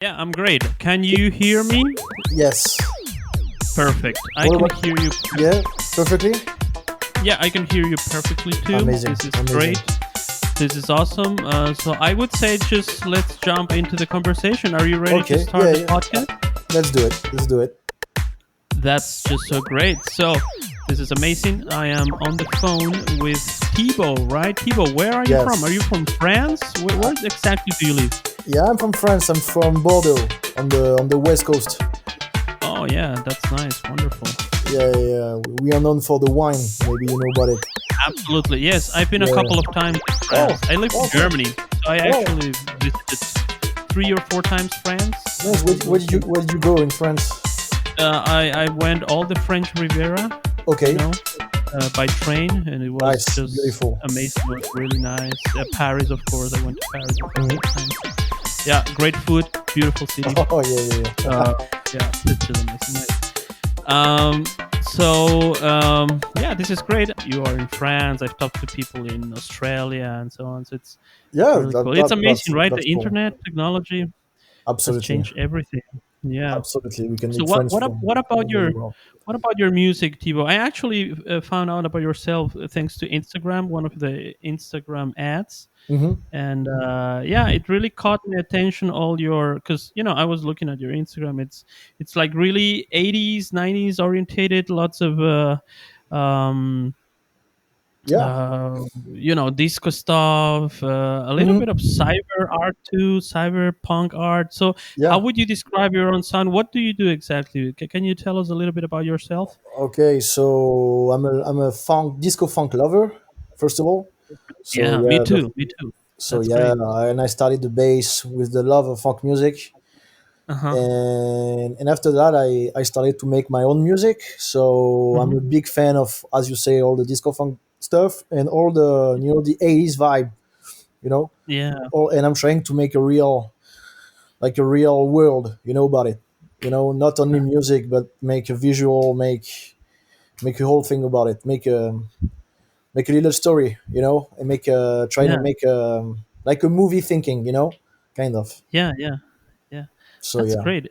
Yeah, I'm great. Can you hear me? Yes. Perfect. I What can about? hear you. Yeah, perfectly. Yeah, I can hear you perfectly too. Amazing, This is amazing. great. This is awesome. So I would say just let's jump into the conversation. Are you ready to Okay, start yeah, the yeah. podcast? Let's do it. Let's do it. That's just so great. So this is amazing. I am on the phone with Thibaut, right? Thibaut, where are you from? Are Yes. you from France? Where exactly do you live? Yeah, I'm from France. I'm from Bordeaux, on the west coast. Oh yeah, that's nice. Wonderful. Yeah, yeah, yeah. We are known for the wine. Maybe you know about it. Absolutely. Yes, I've been a Yeah. couple of times in Oh, France. I live in okay. Germany, so I Oh, actually visited 3 or 4 times France. nice. Where did you go in France? I went all the French Riviera, you Okay. know, by train, and it was Nice. just Beautiful. amazing. It was really nice. Paris, of course. I went to Paris a couple Mhm. of times. Yeah, great food, beautiful city. Oh yeah, yeah, yeah. Uh, yeah, it's just amazing. Nice. Um, so yeah, this is great. You are in France. I've talked to people in Australia and so on. So it's Yeah, really that, cool. It's that amazing, that's right? that's The cool. internet technology has Absolutely, changed everything. Yeah. absolutely. We can So make friends what from about all over the your world. music, Thibaut? I actually found out about yourself thanks to Instagram, one of the Instagram ads, Mm-hmm. and yeah, it really caught my attention. All your because I was looking at your Instagram. It's like really 80s, 90s orientated. Lots of um, Yeah. disco stuff, a little bit of Mm-hmm. cyber art too, cyber punk art. So, how Yeah. would you describe your own sound? What do you do exactly? Can you tell us a little bit about yourself? Okay, so I'm a disco funk lover, first of all. So Yeah, me yeah, too. Me too. so That's yeah, great. and I started the bass with the love of funk music, Uh huh. and after that I started to make my own music. So I'm Hmm. a big fan of, as you say, all the disco funk stuff and all the the 80s vibe, you know. Yeah. And I'm trying to make a real world, about it. Not only music, but make a visual, make a whole thing about it, make a little story, and try to Yeah. make like a movie thinking, kind of. Yeah. Yeah. Yeah. So That's yeah, great.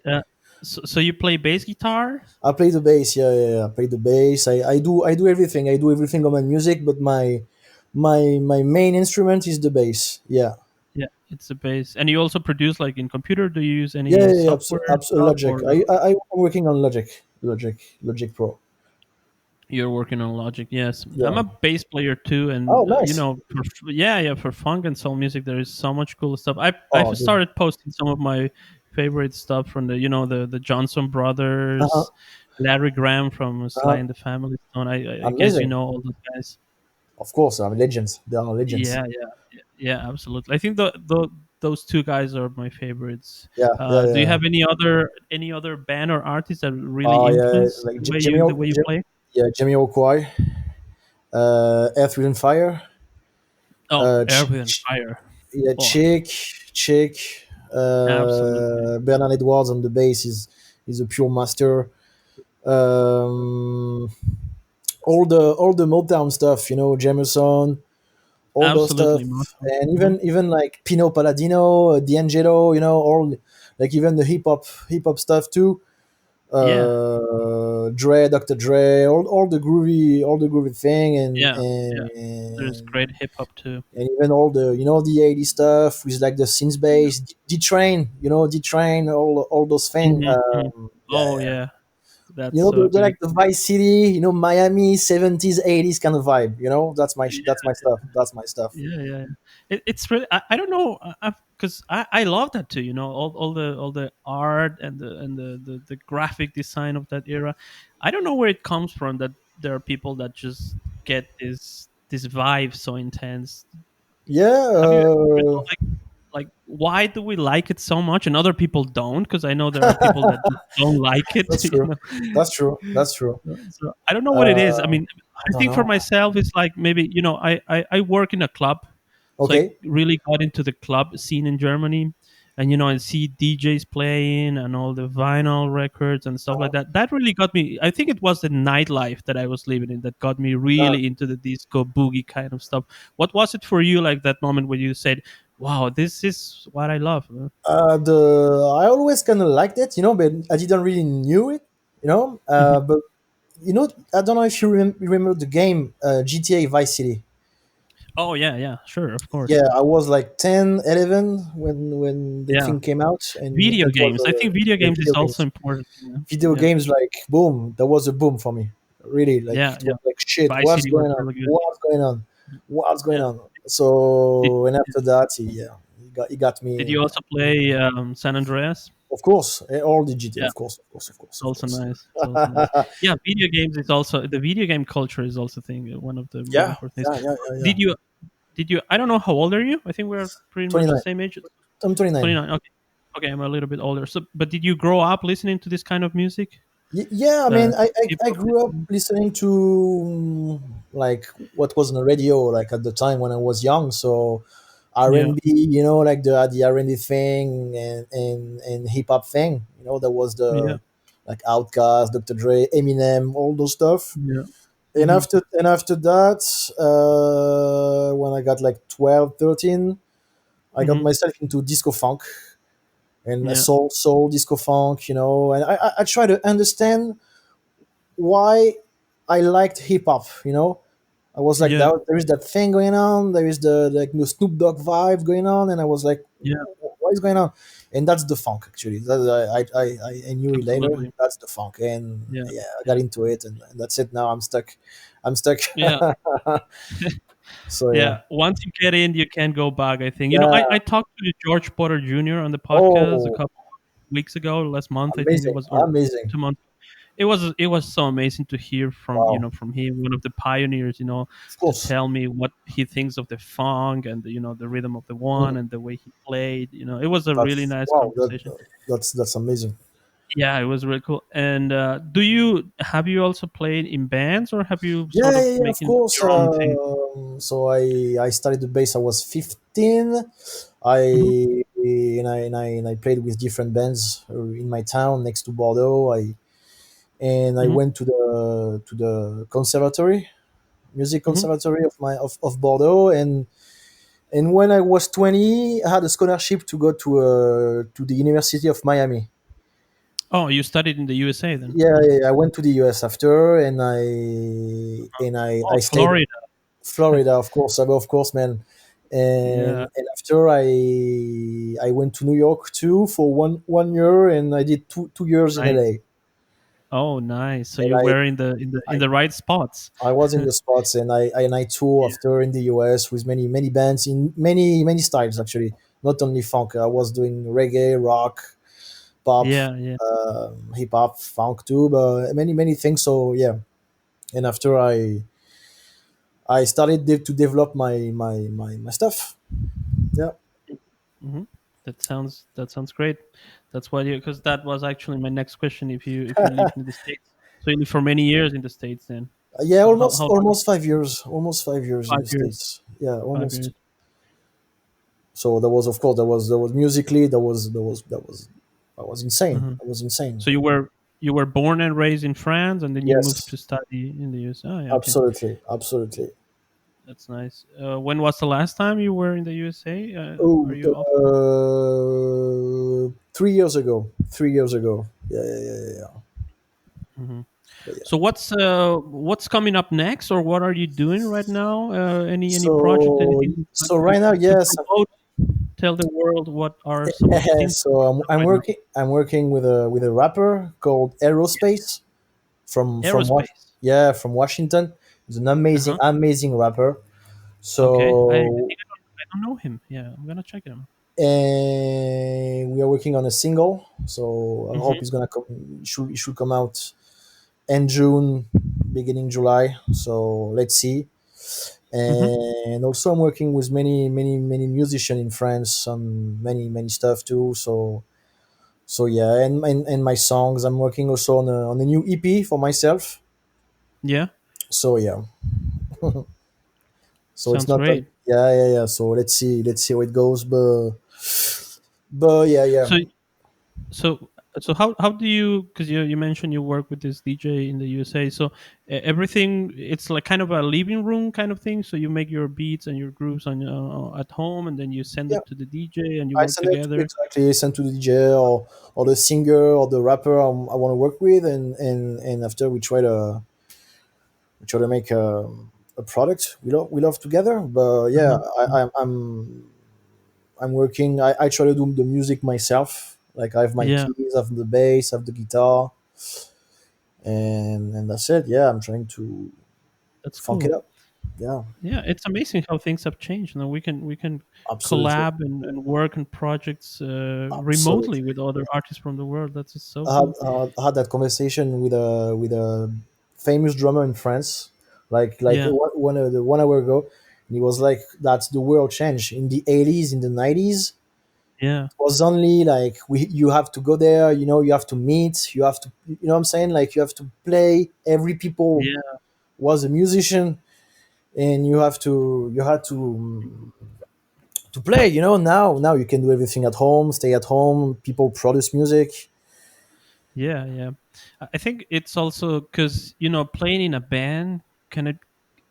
So you play bass guitar? I play the bass. Yeah, yeah, yeah. I play the bass. I do everything. I do everything on my music, but my main instrument is the bass. Yeah, Yeah, it's a bass. And you also produce like in computer? Do you use yeah, any yeah, yeah. software stuff Logic. or I'm working on Logic Pro. you're working on Logic? Yes, I'm Yeah. a bass player too, Oh, and nice. yeah, for funk and soul music, there is so much cool stuff. I've Oh, dude. started posting some of my favorite stuff from the the Johnson Uh-huh. brothers, Larry Graham from Sly Uh-huh. and the Family Stone. I guess you Amazing. know all those guys. Of course, I'm legends. They are legends. Yeah, yeah, absolutely. I think those two guys are my favorites. Yeah, yeah, Do you yeah. have any other band or artist that really Oh, yeah, influence like the way you play? Yeah, Jimmy Okwai, Earth, Wind and Fire, Oh, uh, Earth, Ch- Wind and Ch- Fire. yeah, Oh, Chick, absolutely. Bernard Edwards on the bass is a pure master. Um, all the Motown stuff, Jamerson, all those Absolutely, stuff, Marshall. and Mhm. even like Pino Palladino, D'Angelo, all like even the hip hop stuff too. Yeah, Dre, Dr. Dre, all the groovy thing, and yeah, yeah. There's and great hip hop too. and even all the 80s stuff with like the synth Yeah. bass, D-Train, D-Train, all those things. Hmm. Yeah, Oh yeah. yeah, that's so The good. like the Vice City, Miami, 70s, 80s kind of vibe. That's my stuff. That's my stuff. Yeah, yeah, yeah. It's really I don't know because I love that too. All the art and the graphic design of that era. I don't know where it comes from that there are people that just get this vibe so intense. Yeah, Have you ever thought like why do we like it so much and other people don't? Because I know there are people that just don't like it. that's true. That's true. That's true. So I don't know what it is. I Uh, mean, I I don't think for know. myself, it's like maybe I work in a club, so I Okay. really got into the club scene in Germany, and I see DJs playing and all the vinyl records and stuff like Uh, that. That really got me. I think it was the nightlife that I was living in that got me uh, really into the disco boogie kind of stuff. What was it for you like that moment where you said, Wow, this is what I love. The I always kind of liked it, but I didn't really knew it, Mhm. but I don't know if you remember the game GTA Vice City. Oh yeah, yeah, sure, of course. Yeah, I was like 10, 11 when the Yeah, thing came out, and video it was games. I think video yeah, games is video also games. important. Yeah, Video yeah, games, like boom, that was a boom for me. Really, like yeah, it yeah. was like shit. Vice What's City was going on? really good. What's going on? What's going Yeah. on? Did, So, and after that, yeah, he got did me. you also play San Andreas? Of course, all the GTA, Yeah, of course, of course, of course, it's of also course. nice. It's also nice. Yeah, video games is also the video game culture is also thing one of the more Yeah, important things. yeah, yeah, yeah, yeah. Did you did you? I don't know how old are you. I think we're pretty much the 29. same age. I'm 29. 29. Okay. Okay, I'm a little bit older. So, but did you grow up listening to this kind of music? Yeah, I Uh, mean, hip I hop grew up listening? listening to like what was on the radio, like at the time when I was young. So Yeah, R&B, like the R&B thing, and hip hop thing. That was yeah, the like Outkast, Dr. Dre, Eminem, all those stuff. yeah. And Mm-hmm. after that, when I got like 12, 13, I got Mm-hmm. myself into disco funk and Yeah, soul disco funk, and I try to understand why I liked hip hop. I was like, yeah, there is that thing going on. There is the like the Snoop Dogg vibe going on, and I was like, yeah. what is going on? And that's the funk actually. I knew it later. Absolutely. That's the funk, and Yeah, yeah, I got yeah, into it, and that's it. Now I'm stuck. I'm stuck. yeah. So yeah, Yeah, once you get in, you can't go back. I think. I yeah. talked to George Potter Jr. on the podcast a Oh, couple weeks ago, last month I think it amazing, was, or amazing. 2 months. It was so amazing to hear from Wow, from him, one of the pioneers. of To course. tell me what he thinks of the funk and the rhythm of the one Mhm. and the way he played. It was a really That's nice wow. conversation. That's amazing. Yeah, it was really cool. And do you have you also played in bands, or have you Yeah, sort of yeah, yeah, of making course. your own thing? So I studied the bass. I was 15. Hmm. I played with different bands in my town next to Bordeaux. I Hmm. went to the conservatory, music Hmm. conservatory of Bordeaux, and when I was 20, I had a scholarship to go to the University of Miami. Oh, you studied in the USA then? Yeah, Yeah. yeah, yeah, I went to the US after, and I Oh, stayed Florida. Florida, of course, of course, man. Yeah. And after I went to New York too for one year, and I did two years in Nice. LA. Oh, nice. So And you were in the right spots. I was in the spots, and I tour Yeah. after in the US with many bands in many styles actually, not only funk. I was doing reggae, rock, pop, Yeah. Yeah. hip hop, funk too, but many things. So yeah, and after I started to develop my stuff. Yeah. Hmm. That sounds great. That's why because that was actually my next question. If you live in the States, so you live for many years in the States, then Yeah, how long? almost 5 years, almost 5 years in 5 the years. States. Yeah, 5 years. almost. So that was, of course, there was musically, that was insane. Hmm. That was insane. So you were born and raised in France, and then you moved Yes, to study in the US. Oh, yeah. Okay. absolutely, absolutely. That's nice. When was the last time you were in the USA? Are Oh, you off? 3 years ago. 3 years ago. Yeah, yeah, yeah, yeah, yeah. Hmm. But yeah. So what's coming up next, or what are you doing right now? Any project, So anything you'd like so right now, to yes. promote? Tell the world what are some of the things So I'm right now. working. I'm working with a rapper called Aerospace from Aerospace. yeah, from Washington. He's an Uh amazing huh. amazing rapper. Okay. I So, think I don't know him. Yeah, I'm gonna check him. and we are working on a single. So I hope Mm-hmm. it's gonna come. It should come out end June, beginning July. So let's see. Mm-hmm. And also I'm working with many musicians in France on many stuff too. So yeah, and my songs. I'm working also on a new EP for myself. Yeah. So yeah, so it's Sounds not great. yeah, yeah, yeah. So let's see how it goes. But yeah, yeah. So so So how do you, because you mentioned you work with this DJ in the USA, so everything, it's like kind of a living room kind of thing. So you make your beats and your grooves on at home, and then you send Yeah, it to the DJ and you I work send it together. exactly. Send to the DJ or the singer or the rapper I want to work with, and after we try to make a product we love together. But yeah, Uh-huh. I'm working. I try to do the music myself. Like I have my Yeah, keys, I have the bass, I have the guitar, and that's it. Yeah, I'm trying to that's funk it cool. up. Yeah, Yeah, it's amazing how things have changed. Now we can absolutely, collab and work on projects remotely absolutely. with other artists from the world. That's just so I had cool. I had that conversation with a famous drummer in France, like Yeah, 1 hour ago, and he was like, "That's the world changed in the '80s, in the '90s. yeah, It was only like you have to go there, you have to meet, you have to, what I'm saying, like you have to play. Every people yeah, was a musician, and you had to play. Now you can do everything at home, stay at home. People produce music. yeah, yeah. I think it's also because playing in a band can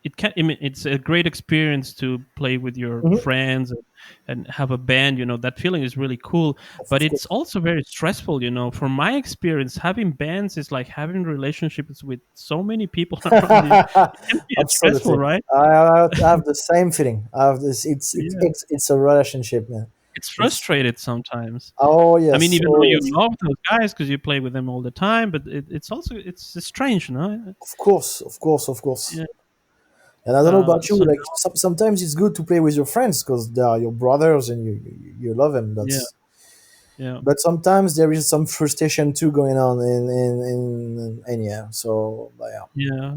it can, I mean, it's a great experience to play with your Mhm. friends and have a band. That feeling is really cool, but Of it's course. also very stressful. From my experience, having bands is like having relationships with so many people around you. It can be stressful, Absolutely. right? I have the same feeling. I have this. Yeah, It's a relationship, man. it's It's frustrated sometimes. oh I mean, yes, even oh though you yes. love those guys because you play with them all the time, but it's also it's strange, no? Of course, of course, of course. Yeah. And I don't know about you. So Like sometimes it's good to play with your friends because they are your brothers and you love them. yeah, That's. yeah. But sometimes there is some frustration too going on and yeah. So but yeah. Yeah.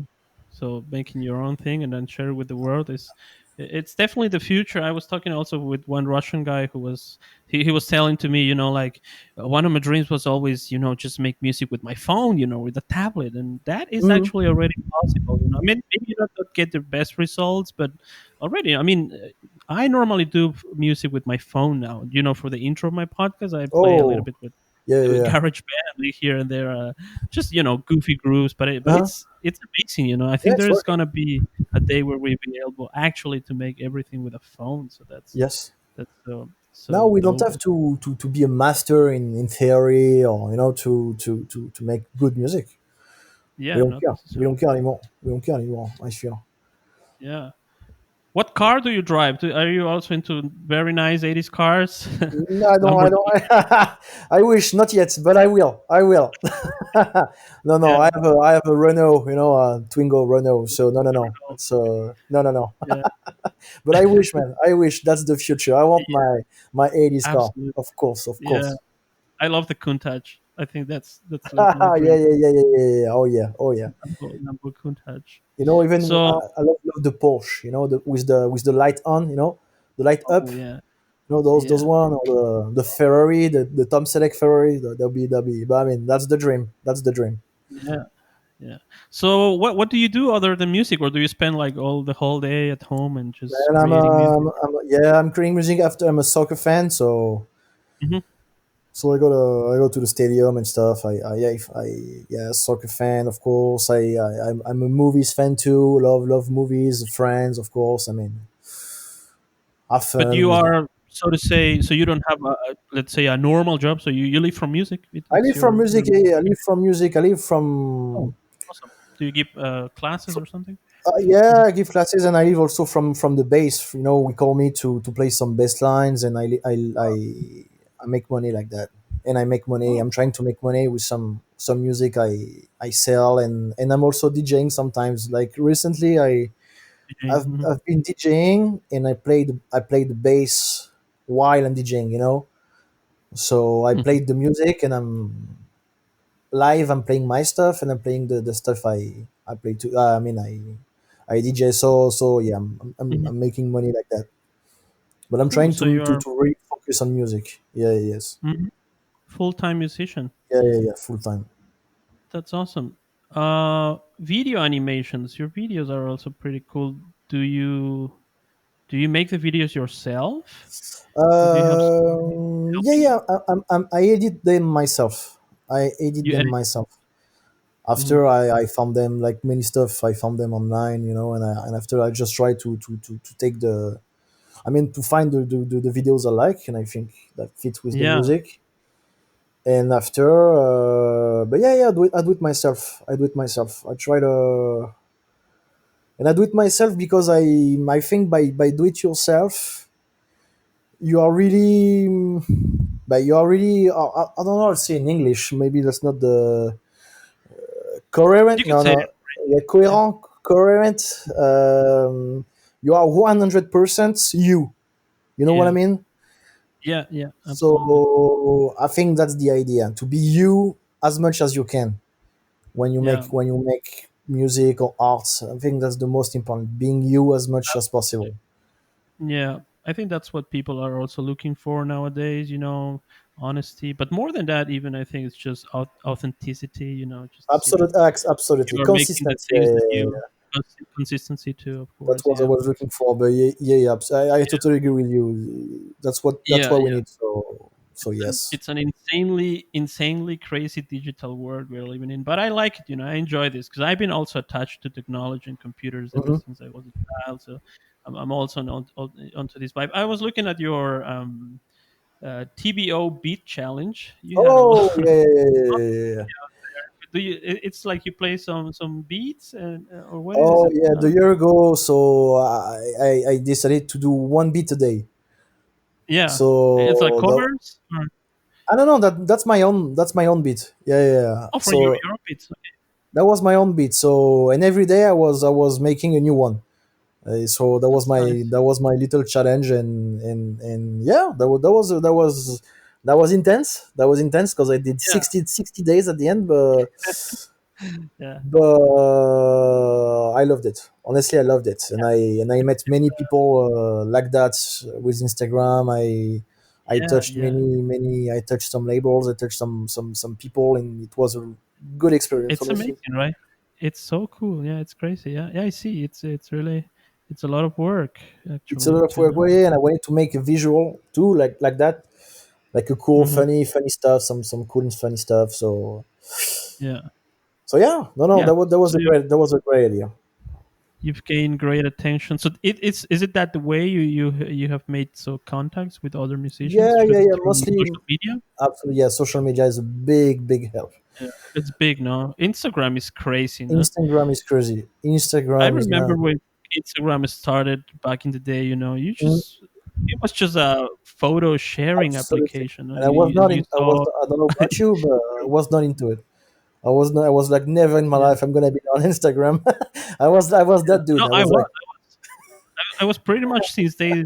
So making your own thing and then share it with the world is it's definitely the future. I was talking also with one Russian guy who was he was telling to me, like one of my dreams was always, just make music with my phone, with a tablet, and that is Mhm. actually already possible. I mean, maybe you don't get the best results, but already, I mean, I normally do music with my phone now. For the intro of my podcast, I play a little Oh bit with yeah, yeah, yeah. garage band here and there, just goofy grooves, but Uh huh. it's amazing. I Yeah, think it's there's working. gonna be a day where we'll be able actually to make everything with a phone. So Yes. that's Now so we don't dope. have to be a master in theory or to make good music. We Yeah, don't not care. We necessarily. don't care anymore. We don't care anymore. I feel. Yeah. What car do you drive? Are you also into very nice 80s cars? No, I don't. I Lamborghini. don't. I wish not yet, but I will. I will. No, no. Yeah. I have a Renault. A Twingo Renault. So no, no, no. Oh, It's no, no, no. yeah. But I wish, man. I wish that's the future. I want Yeah, my '80s car. absolutely. Of course, of Yeah. course. I love the Countach. I think that's like my Yeah, yeah, dream car. yeah, yeah, yeah, yeah. Oh yeah, oh yeah. Lambo Countach. Even So, I love the Porsche. With the light on. The light up. oh yeah. Those Yeah. one or the Ferrari, the Tom Selleck Ferrari. That'll be. But I mean, that's the dream. That's the dream. Yeah. Yeah. So what do you do other than music, or do you spend like all the whole day at home and just And creating music? yeah, I'm creating music after I'm a soccer fan, Hmm. so I go to the stadium and stuff. Yeah, soccer fan, of course. I'm a movies fan too. Love movies, friends, of course. I mean, have But fun. you are, so to say, so you don't have let's say a normal job. So you live from music. I It's live from your music. Yeah, yeah, I live from music. I live oh, from. awesome. Do you give classes or something? Yeah, Mhm. I give classes, and I live also from the bass. We call me to play some bass lines, and I make money like that. And I make money. Oh, I'm trying to make money with some music I sell, and I'm also DJing sometimes. Like recently, DJ. Mhm. I've been DJing, and I played the bass while I'm DJing. So I Mhm. played the music, and I'm live. I'm playing my stuff, and I'm playing the stuff I play too. I mean, I DJ. So yeah, Mhm. I'm making money like that. But I'm Cool. trying So to you're really focus on music. Yeah, yes, full-time musician. yeah, yeah, yeah, full time. That's awesome. Video animations. Your videos are also pretty cool. Do you do you make the videos yourself, or do you have someone Yeah, helping you? yeah. I edit them myself. I edit You them edit. myself. Mhm. After I found them, like many stuff, I found them online, and after I just try to take the, I mean, to find the videos I like and I think that fits with the Yeah. music. And after, but yeah, I do it myself. I do it myself. I try to, and I do it myself because I think by do it yourself, you are really, but you are really, I don't know how to say in English. Maybe that's not the You coherent. can No, say no, it. yeah, Yeah. coherent, coherent. You are 100% you. You know what I Yeah. mean? Yeah. Yeah. Absolutely. So I think that's the idea, to be you as much as you can Yeah. when you make music or arts. I think that's the most important, being you as much as possible. Yeah, I think that's what people are also looking for nowadays, honesty. But more than that, even I think it's just authenticity, just to see that Absolute acts, absolutely you are making the consistency. Yeah, things yeah, that yeah, you yeah. consistency too, of That's course. what I Yeah. was looking for. But yeah, yeah, yeah, I totally agree with you. That's Yeah, what we yeah. need. So yes. It's an insanely crazy digital world we're living in. But I like it, I enjoy this because I've been also attached to technology and computers ever Hmm. since I was a child. So I'm also onto this vibe. I was looking at your TBO beat challenge. You had a lot. Oh yeah, yeah, yeah, yeah, yeah, yeah. Do you? It's like you play some beats, or what is Oh it? yeah, the year ago. So I decided to do one beat a day. Yeah, it's like So the, covers. Or, I don't know, that's my own, that's my own beat. Yeah, yeah, yeah. oh, for So your beats. Okay. that was my own beat. So and every day I was making a new one. So That's nice. that was my little challenge, and yeah, that was intense. That was intense because I did Yeah, 60 days at the end, yeah, but I loved it. Honestly, I loved it, and I met many people like that with Instagram. I yeah, touched yeah. many. I touched some labels. I touched some people, and it was a good experience. It's Honestly, amazing, right? It's so cool. Yeah, it's crazy. Yeah, yeah. I see. It's really it's a lot of work it's a actually lot of work. to. Well, yeah, and I wanted to make a visual too, like that, like a cool, Mhm. funny stuff, some cool and funny stuff. Yeah, So yeah, no, yeah. that was So a great idea. you've gained great attention. So it's is it that the way you have made so contacts with other musicians Yeah, yeah, yeah. through Mostly, social media? absolutely, yeah. Social media is a big help. Yeah, it's big, no? Instagram is crazy, no? Instagram is crazy. I Instagram is remember not. when Instagram started back in the day. You Mm, just it was just a photo sharing absolutely. application. No? And I was And not you in. I was. saw, I don't know about you, but I was not into it. I was not. I was like, never in my yeah, life I'm gonna be on Instagram. I was yeah. that dude. No, I I was was. like, I was pretty much since day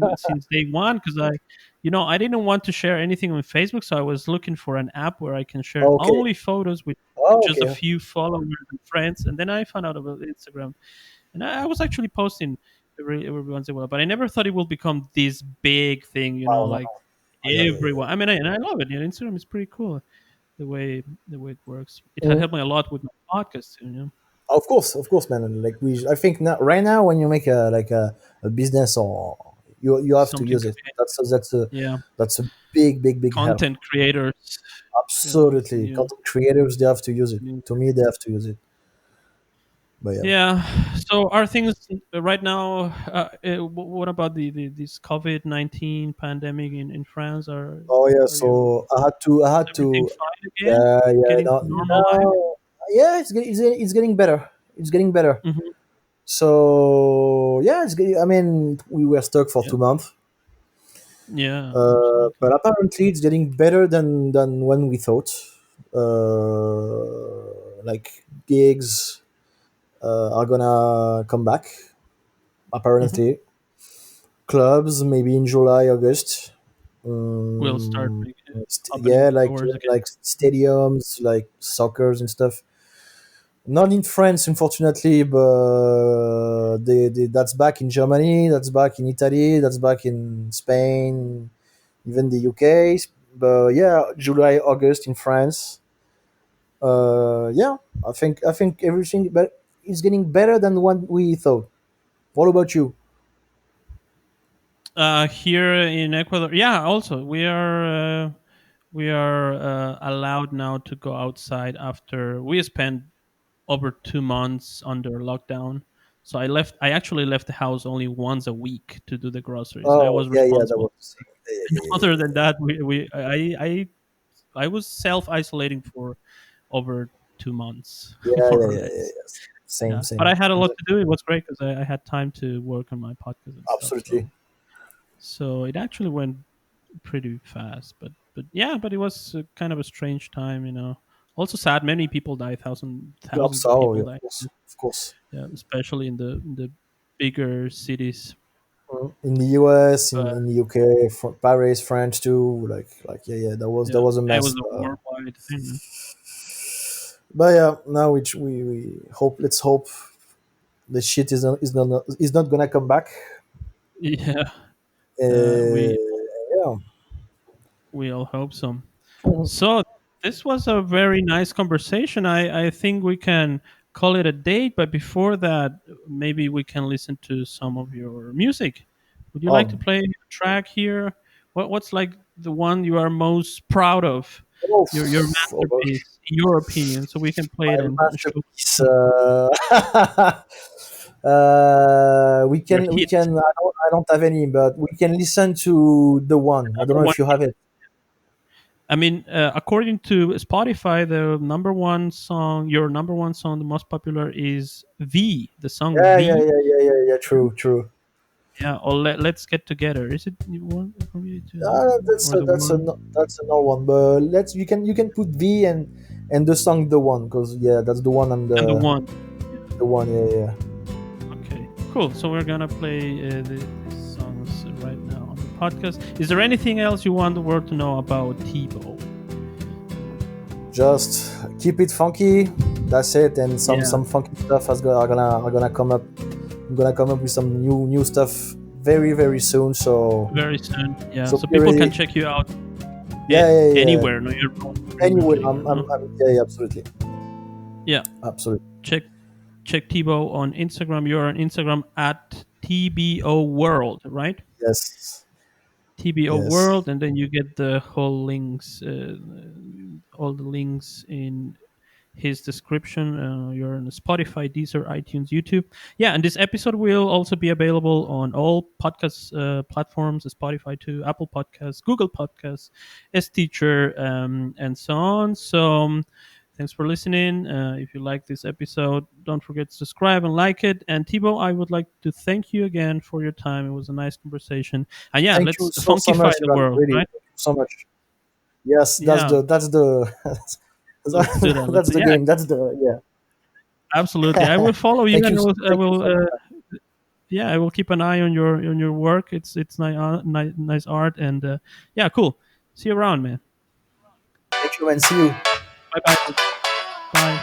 one because I didn't want to share anything on Facebook, so I was looking for an app where I can share oh, okay, only photos with oh, just a okay, few followers and friends, and then I found out about Instagram, and I was actually posting every once in a while, but I never thought it will become this big thing, oh no, like oh, yeah, yeah, yeah. everyone. I mean, and I love it. Instagram is pretty cool the way it works. It had Mhm. helped me a lot with my podcast too. Of course, man. And like I think now, right now, when you make a business, or you have to Something use to it. yeah, That's a big help. content creators, Absolutely, you content creators, they have to use it. know. To me, they have to use it. But yeah. Yeah. So are things right now? What about this COVID-19 pandemic in France? Are Oh yeah. are you So I is had everything to. fine again? Yeah, yeah. Getting to No, normal life? no. Yeah, it's getting better. It's getting better. Hmm. So yeah, I mean, we were stuck for Yeah. 2 months. Yeah. But Absolutely. apparently it's getting better than when we thought. Like gigs are gonna come back. Hmm. Apparently, clubs maybe in July, August. We'll start opening Yeah, doors again. like stadiums, like soccers and stuff. Not in France, unfortunately, but that's back in Germany, that's back in Italy, that's back in Spain, even the UK. But yeah, July, August in France. Yeah, I think everything, but it's getting better than what we thought. What about you? Here in Ecuador, yeah. Also, we are. we are allowed now to go outside after we spent over 2 months under lockdown. So I actually left the house only once a week to do the groceries. I Oh was yeah, yeah, that responsible. was the same. Yeah, And yeah, yeah, other yeah, than yeah. that, I was self isolating for over 2 months, Yeah, more yeah, or yeah, yeah, less. yeah. Same, Yeah, but same. I had a lot to Exactly. do. It was great because I had time to work on my podcast and stuff. Absolutely. So it actually went pretty fast. But yeah, but it was kind of a strange time, you know. Also sad. Many people died. Yeah, Thousands of so yeah, people of died. course, of course. Yeah, especially in the bigger cities. In the US, But in the UK, Paris, France too. Yeah, yeah, that yeah, was a it was mess. a worldwide thing. But yeah, now we hope. Let's hope the shit is not gonna come back. Yeah, uh, Uh, we yeah. we all hope so. Mhm. So this was a very nice conversation. I think we can call it a date, but before that, maybe we can listen to some of your music. Would you like to Um. play a track here? What's like the one you are most proud of? Oh, Your oh gosh, masterpiece, in your opinion, so we can play it my on the show. masterpiece. Your We hit, can. I don't have any, but we can listen to the one. I don't number know one if you have hit. it. I mean, according to Spotify, the number one song, your number one song, the most popular is V, the song Yeah, yeah, V. yeah, yeah, yeah, yeah. True, true. Yeah, or let's get together. Is it you one for me to That's or the one that's another one. But let's you can put V and the song the one because yeah, that's the one. I'm and the one? the one. Yeah, yeah. Okay, cool. So we're gonna play these songs right now on the podcast. Is there anything else you want the world to know about Tebow? Just keep it funky. That's it. And Yeah, some funky stuff are gonna come up. I'm gonna come up with some new stuff very soon. very soon. Yeah, So so be people can ready. check you out Yeah, yeah, yeah. anywhere. No, you're pretty much Anyway, anywhere. No. yeah, yeah, absolutely, Yeah, absolutely. check Tebow on Instagram. You're on Instagram at TBO World, right? Yes, TBO yes, World, and then you get the whole links, all the links in his description. You're on Spotify, Deezer, iTunes, YouTube. Yeah, and this episode will also be available on all podcast platforms, Spotify too, Apple Podcasts, Google Podcasts, S Teacher, and so on. So thanks for listening. If you like this episode, don't forget to subscribe and like it. And Thibaut, I would like to thank you again for your time. It was a nice conversation. And yeah, thank you let's so funkify much, the Ivan. world, Really, right? thank you so much. Yes, Yeah, that's the let's do that. that's the Yeah, game. That's the absolutely. I yeah. will follow you, Thank and you, I thank you will so much. yeah, I will keep an eye on your work. It's nice art, and yeah, cool. See you around, man. Thank you, and see you. Bye bye. Bye.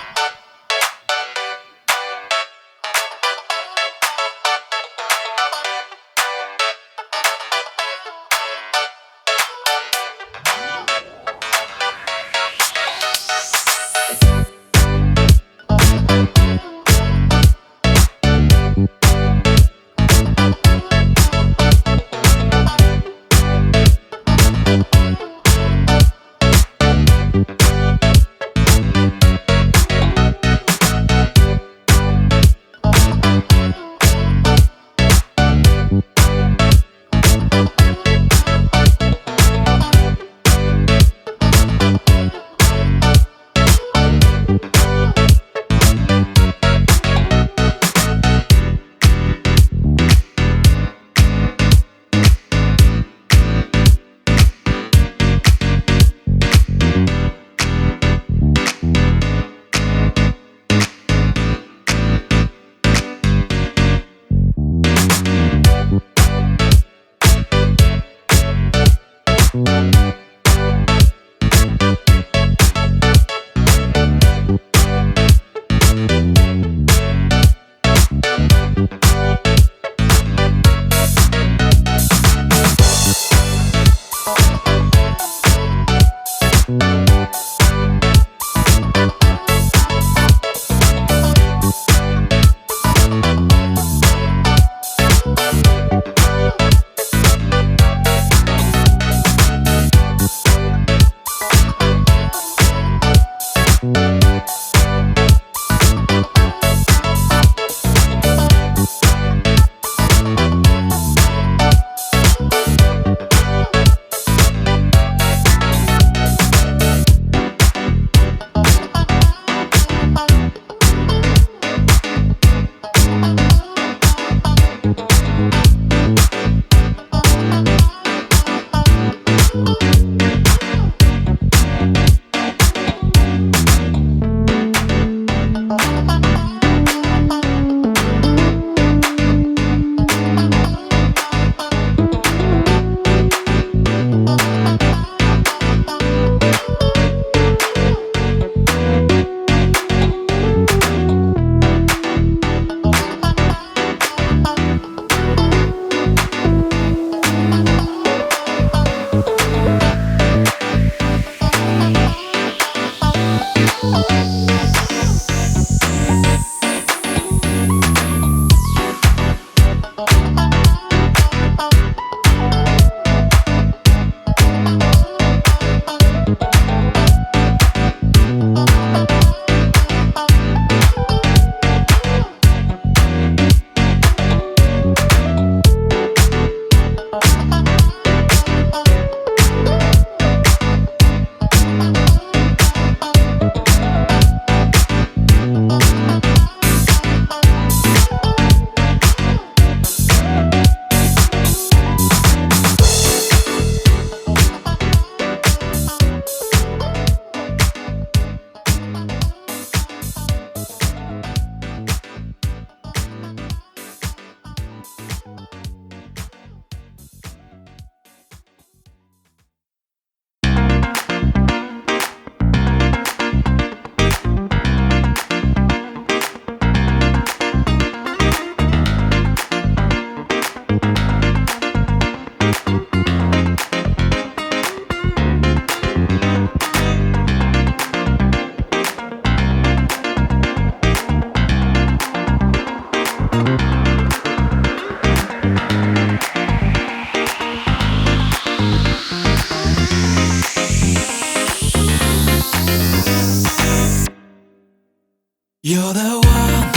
You're the one,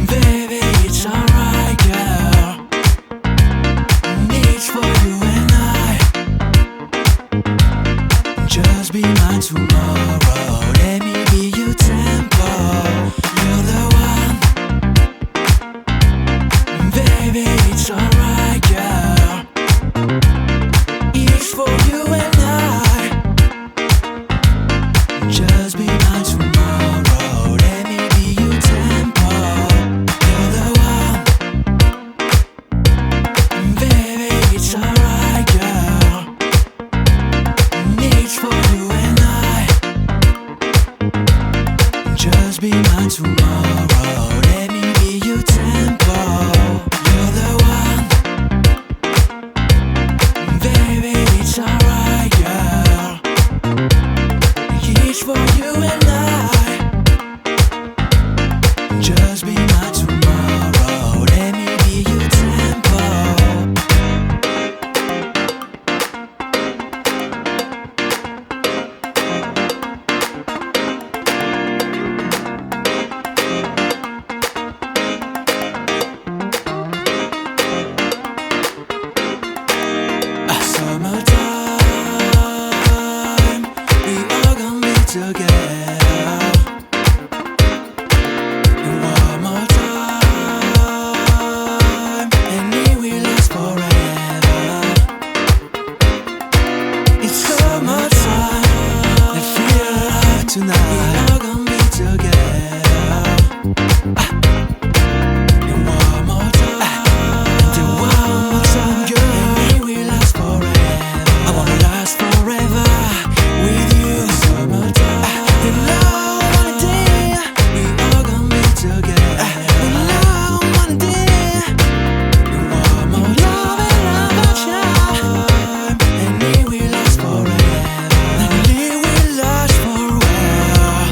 baby, it's alright, girl. It's for you and I. Just be mine tomorrow. Let me be your tempo. You're the one, baby, it's alright, girl. It's for you and I. Just be mine tomorrow. Let me be your tempo. You're the one, baby, it's alright, girl. It's for you and I. Just be mine tomorrow. Let me be your tempo. You're the one, baby, it's alright, girl. It's for you and I. Just be mine tomorrow. Let me be your tempo. Summertime, we all gonna be together. And one more time, and it will last forever. It's summertime, let's feel alive tonight. We all gonna be together. And one more time, and one more time, girl, and it will last forever. I wanna last forever with you. Summertime, the love one day, we all gonna be together. The love one day, and one more time, and it will last forever. And it will last forever.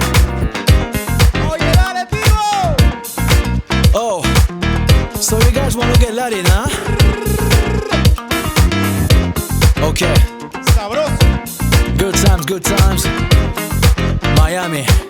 Miami.